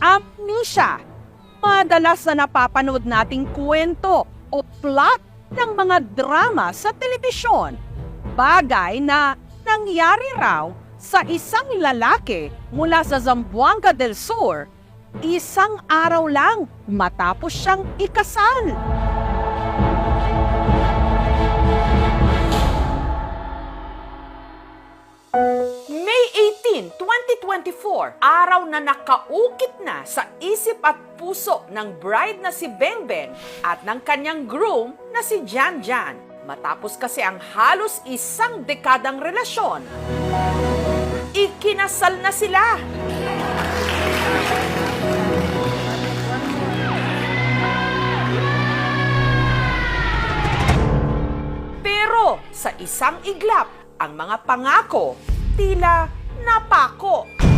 amnesia. Madalas na napapanood nating kwento o plot ng mga drama sa telebisyon. Bagay na nangyari raw sa isang lalaki mula sa Zamboanga del Sur, isang araw lang matapos siyang ikasal. May 18, 2024, araw na nakaukit na sa isip at puso ng bride na si Bengbeng at ng kanyang groom na si Janjan. Matapos kasi ang halos isang dekadang relasyon, ikinasal na sila. Pero sa isang iglap, ang mga pangako tila napako.